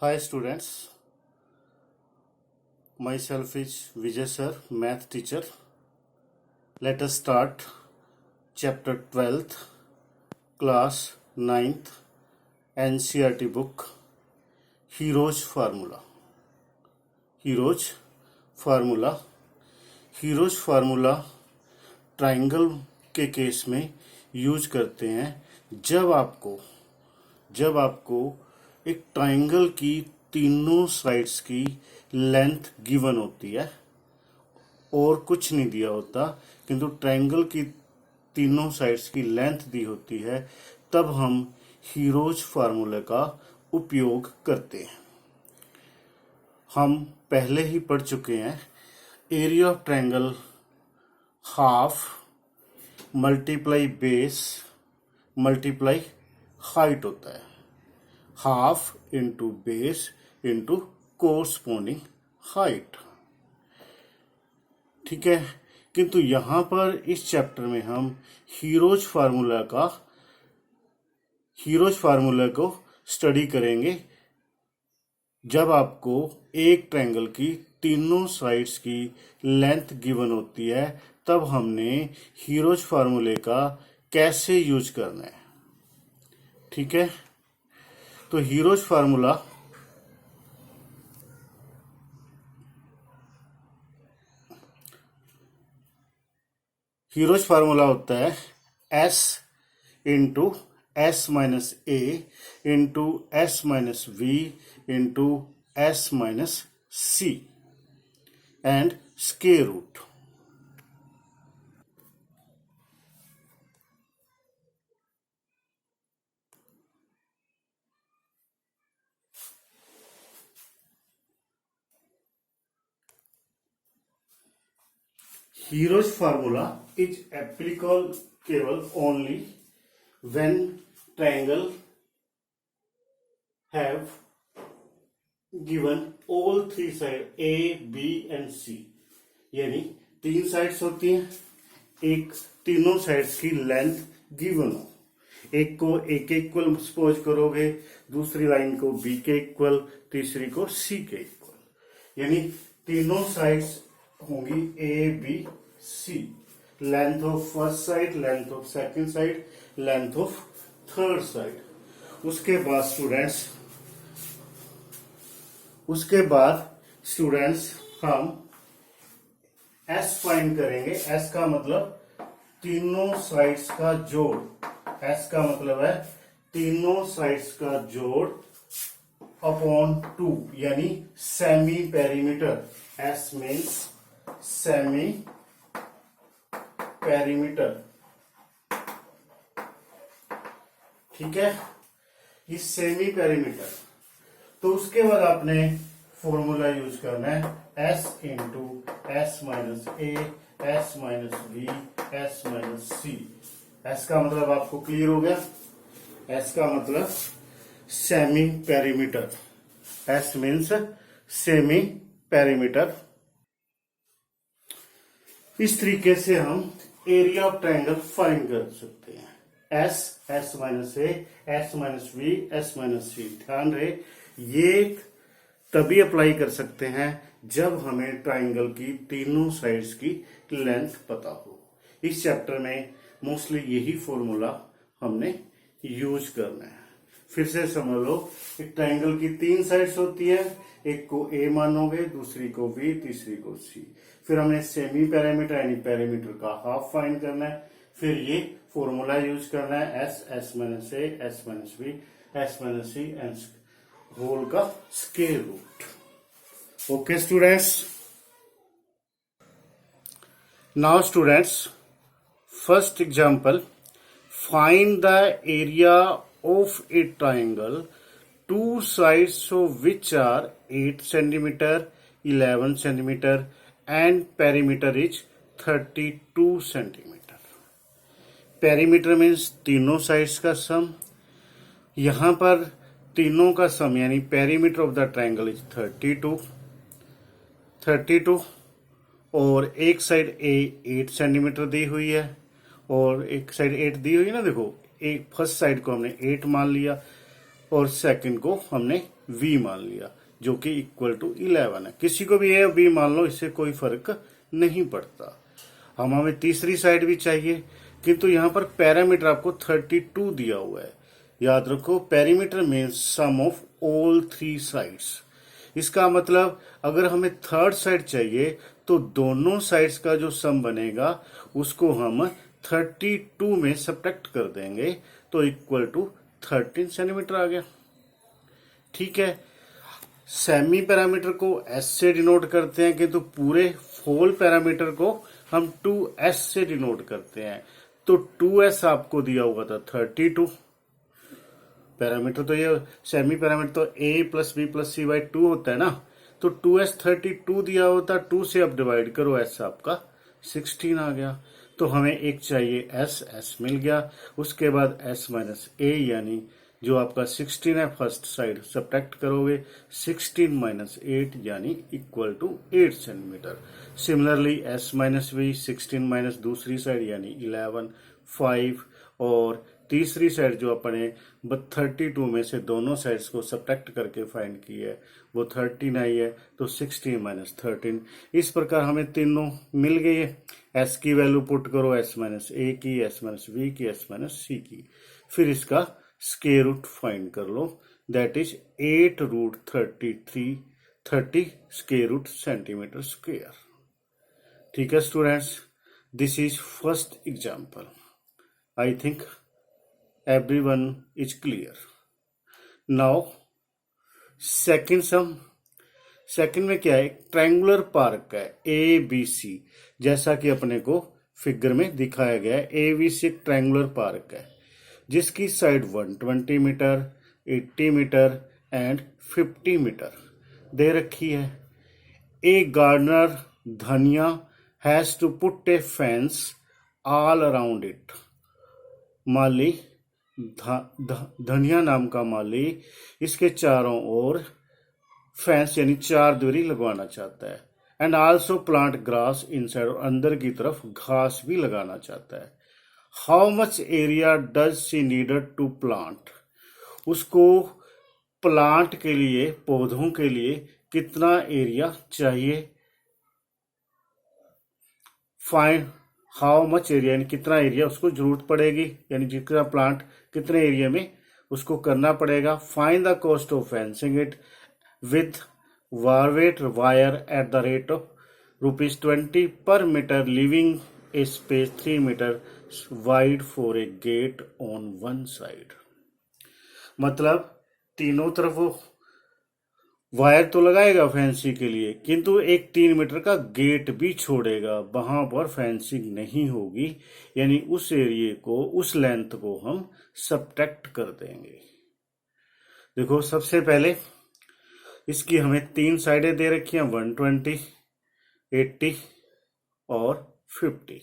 Hi students, myself is Vijay sir, math teacher. Let us start chapter 12th, class 9th, NCERT book, Hero's Formula. Hero's Formula. Hero's Formula triangle के case में use करते हैं जब आपको एक triangle की तीनों साइड्स की लेंथ गिवन होती है और कुछ नहीं दिया होता, किंतु ट्राइंगल की तीनों साइड्स की लेंथ दी होती है, तब हम हीरोज फार्मूले का उपयोग करते हैं। हम पहले ही पढ़ चुके हैं, area of triangle half multiply base multiply height होता है। Half into base into corresponding height. ठीक है, किंतु यहां पर इस चैप्टर में हम हीरोज फार्मूला को स्टडी करेंगे जब आपको एक ट्रायंगल की तीनों साइड्स की लेंथ गिवन होती है, तब हमने हीरोज फार्मूले का कैसे यूज करना है। ठीक है, तो हीरोज फार्मूला होता है S into S minus A into S minus B into S minus C and square root. Hero's formula is applicable only when triangle have given all three sides A, B and C। यानी तीन sides होती हैं, एक तीनों sides की length given हो, एक को A के इक्वल सपोज करोगे, दूसरी लाइन को B के इक्वल, तीसरी को C के इक्वल, यानी तीनों साइड्स होंगी A B C. Length of first side, length of second side, length of third side. उसके बाद स्टूडेंट्स हम एस फाइंड करेंगे। एस का मतलब तीनों साइड्स का जोड़। एस का मतलब है तीनों साइड्स का जोड़ अपॉन 2, यानी semi perimeter. S means semi perimeter. ठीक है, ये सेमी पेरीमीटर। तो उसके बाद आपने फॉर्मूला यूज करना है S into S minus A, S minus B, S minus C. S का मतलब आपको क्लियर हो गया। एस का मतलब semi perimeter. S means semi perimeter. इस तरीके से हम एरिया ऑफ ट्रायंगल फाइंड कर सकते हैं। S, S minus A, S minus B, S minus C. ध्यान रहे, ये तभी अप्लाई कर सकते हैं जब हमें ट्रायंगल की तीनों साइड्स की लेंथ पता हो। इस चैप्टर में मोस्टली यही फॉर्मूला हमने यूज करना है। फिर से समझ लो, एक ट्रायंगल की तीन साइड्स होती है, एक को ए मानोगे, दूसरी को बी, तीसरी को सी। फिर हमने सेमी पैरामीटर यानी पैरामीटर का हाफ फाइंड करना है। फिर ये फॉर्मूला यूज करना है S, S minus A, S minus B, S minus C and whole का square root. Okay students, now students, first example, find the area of a triangle two sides of which are 8 centimeter, 11 centimeter and perimeter is 32 centimeter। Perimeter means तीनों sides का सम। यहां पर तीनों का सम यानी perimeter of the triangle is 32 और एक side ए 8 centimetre दी हुई है और एक साइड 8 दी हुई है ना। देखो, एक फर्स्ट साइड को हमने 8 मान लिया, और सेकंड को हमने v मान लिया जो कि इक्वल टू 11 है। किसी को भी a और b मान लो, इससे कोई फर्क नहीं पड़ता। हमें तीसरी साइड भी चाहिए, किंतु यहाँ पर पैरामीटर आपको 32 दिया हुआ है। याद रखो, perimeter means sum of all 3 sides. इसका मतलब अगर हमें थर्ड साइड चाहिए तो दोनों साइड्स का जो सम बनेगा उसको हम 32 में सब्ट्रैक्ट कर देंगे, तो इक्वल टू 13 सेंटीमीटर आ गया। ठीक है, सेमी पैरामीटर को s से डिनोट करते हैं, किंतु पूरे होल पैरामीटर को हम 2s से डिनोट करते हैं। तो 2s आपको दिया हुआ था 32 पैरामीटर, तो ये सेमी पैरामीटर तो a plus B plus C by 2 होता है ना, तो 2s 32 दिया होता, 2 से अब डिवाइड करो, s आपका 16 आ गया। तो हमें एक चाहिए s मिल गया। उसके बाद s माइनस a यानी जो आपका 16 है फर्स्ट साइड सब्ट्रैक्ट करोगे, 16 माइनस 8 यानी equal to 8 centimetre. Similarly s minus v, 16 minus दूसरी साइड यानी 11, 5, और तीसरी साइड जो अपने 32 में से दोनों साइड्स को सब्ट्रैक्ट करके फाइंड की है वो 13 आई है, तो 16 माइनस 13। इस प्रकार हमें तीनों मिल गई है। s की वैल्यू पुट करो, s माइनस a की, s माइनस v की, s माइनस c की, फिर इसका स्क्वायर रूट फाइंड कर लो, that is 8 root 30 square root centimetre square. ठीक है students, this is first example. I think everyone is clear. Now second sum, सेकंड में क्या है, ट्रायंगुलर पार्क है ABC, जैसा कि अपने को फिगर में दिखाया गया है। ABC एक ट्रायंगुलर पार्क है जिसकी side 120 metre, 80 metre and 50 metre दे रखी है। A gardener Dhaniya has to put a fence all around it. माली धनिया नाम का माली इसके चारों ओर फेंस यानी चार दीवारी लगवाना चाहता है। And also plant grass inside, और अंदर की तरफ घास भी लगाना चाहता है। How much area does she needed to plant, उसको प्लांट के लिए, पौधों के लिए कितना एरिया चाहिए। फाइंड हाउ मच एरिया, यानी कितना एरिया उसको जरूरत पड़ेगी, यानी जितना प्लांट कितने एरिया में उसको करना पड़ेगा। Find the cost of fencing it with barbed wire at the rate of ₹20 per metre, leaving a space 3 metre wide for a gate on one side. मतलब तीनों तरफ वो वायर तो लगाएगा फैंसी के लिए, किंतु एक 3 मीटर का गेट भी छोड़ेगा, वहां पर फेंसिंग नहीं होगी, यानी उस एरिया को, उस लेंथ को हम सब्ट्रैक्ट कर देंगे। देखो सबसे पहले इसकी हमें 3 साइडें दे रखी हैं, 120, 80 और 50।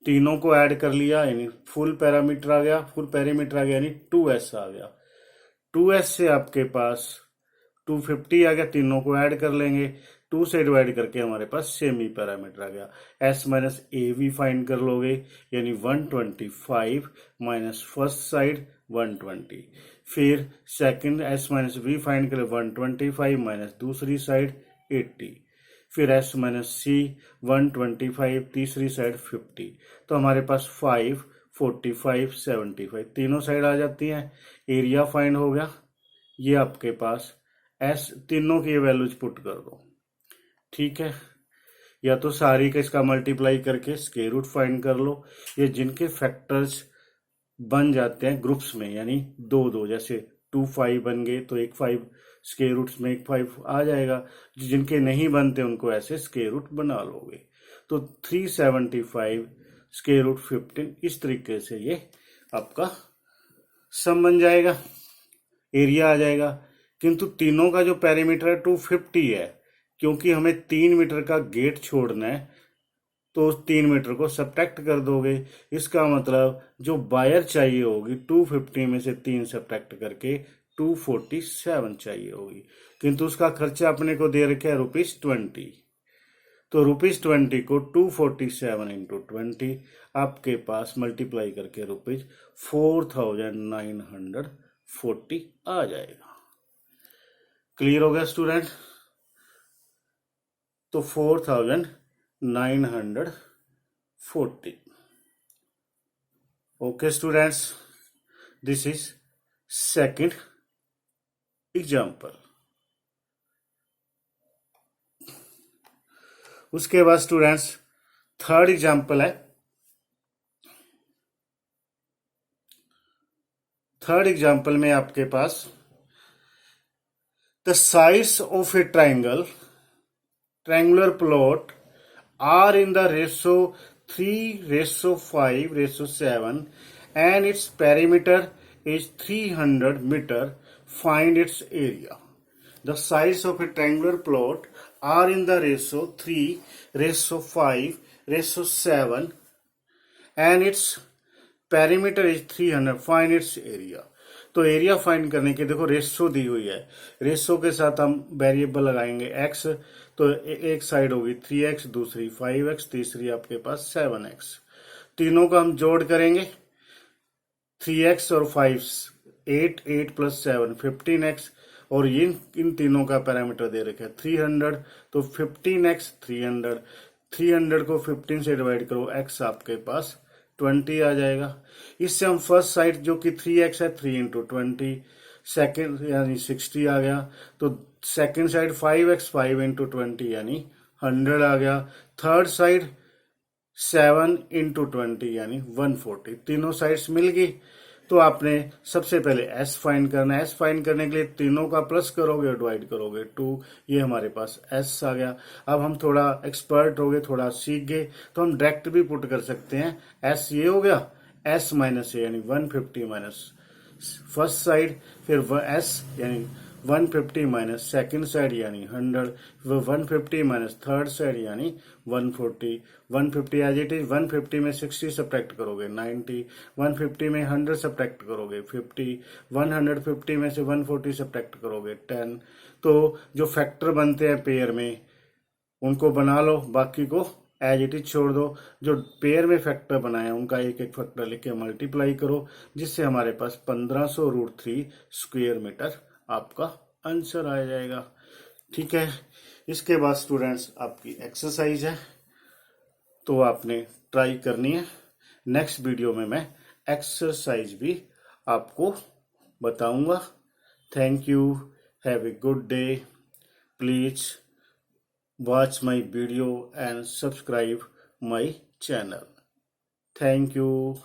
तीनों को ऐड कर लिया यानी फुल पैरामीटर आ गया, फुल पेरीमीटर आ गया, यानी 2s आ गया। 2s से आपके पास 250 आ गया, तीनों को ऐड कर लेंगे, 2 से डिवाइड करके हमारे पास सेमी पैरामीटर आ गया। s माइनस ए भी फाइंड कर लोगे, यानी 125 माइनस फर्स्ट साइड 120, फिर second s minus B find कर 125 माइनस दूसरी साइड 80, फिर s माइनस सी 125 तीसरी साइड 50। तो हमारे पास 5, 45, 75 तीनों साइड आ जाती हैं। एरिया फाइंड हो गया। ये आपके पास एस तीनों की वैल्यूज पुट कर दो। ठीक है, या तो सारी का इसका मल्टीप्लाई करके स्क्वायर रूट फाइंड कर लो। ये जिनके फैक्टर्स बन जाते हैं ग्रुप्स में, यानी 2-2, जैसे 2 5 बन गए तो एक 5 स्क्वायर रूट्स में एक 5 आ जाएगा। जिनके नहीं बनते उनको ऐसे स्क्वायर रूट बना लोगे, तो 375 स्क्वायर रूट 15, इस तरीके से ये आपका सम बन जाएगा, एरिया आ जाएगा। किंतु तीनों का जो पेरीमीटर है 250 है, क्योंकि हमें 3 मीटर का गेट छोड़ना है, तो 3 मीटर को सब्ट्रैक्ट कर दोगे। इसका मतलब जो वायर चाहिए होगी 250 में से 3 सब्ट्रैक्ट करके 247 चाहिए होगी, किंतु उसका खर्चा अपने को दे रखा है ₹20। तो ₹20 को 247 इंटू 20 आपके पास मल्टीप्लाई करके ₹4950 40 आ जाएगा। क्लियर हो गया स्टूडेंट? तो 4940। Okay students, this is second example. उसके बाद स्टूडेंट्स थर्ड एग्जाम्पल है। थर्ड एग्जाम्पल में आपके पास the sides of a triangular plot are in the ratio 3:5:7 and its perimeter is 300 meter. Find its area. The sides of a triangular plot are in the ratio 3:5:7 and its perimeter is 300. Find its area. तो area find करने के देखो ratio दी हुई है, ratio के साथ हम variable लगाएंगे एक्स, तो एक साइड होगी 3x, दूसरी 5x, तीसरी आपके पास 7x। तीनों का हम जोड़ करेंगे, 3x और 5 8, 8 + 7 15x, और इन तीनों का पैरामीटर दे रखा है 300, तो 15x 300 को 15 से डिवाइड करो, x आपके पास 20 आ जाएगा। इससे हम फर्स्ट साइड जो कि 3x है 3 × 20, सेकेंड यानी 60 आ गया। तो सेकेंड साइड 5x 5 × 20 यानी 100 आ गया। थर्ड साइड 7 × 20 यानी 140। तीनों साइड्स मिल गई। तो आपने सबसे पहले s फाइंड करना है। s फाइंड करने के लिए तीनों का प्लस करोगे और डिवाइड करोगे 2, ये हमारे पास s आ गया। अब हम थोड़ा एक्सपर्ट हो गए, थोड़ा सीख गए, तो हम डायरेक्ट भी पुट कर सकते हैं। s ये हो गया, s - a यानी 150 माइनस फर्स्ट साइड, फिर s यानी 150 माइनस सेकेंड साइड यानी 100, 150 माइनस थर्ड साइड यानी 140। 150 एज इट इज, 150 में 60 सब्ट्रैक्ट करोगे 90, 150 में 100 सब्ट्रैक्ट करोगे 50, 150 में से 140 सब्ट्रैक्ट करोगे 10। तो जो फैक्टर बनते हैं पेयर में उनको बना लो, बाकी को एज इट इज छोड़ दो। जो पेयर में फैक्टर बनाए उनका एक एक फैक्टर लेके मल्टीप्लाई करो, जिससे हमारे पास 1500√3 स्क्वायर मीटर आपका आंसर आ जाएगा। ठीक है। इसके बाद स्टूडेंट्स आपकी एक्सरसाइज है, तो आपने ट्राई करनी है। नेक्स्ट वीडियो में मैं एक्सरसाइज भी आपको बताऊंगा। Thank you, have a good day. Please watch my video and subscribe my channel. Thank you.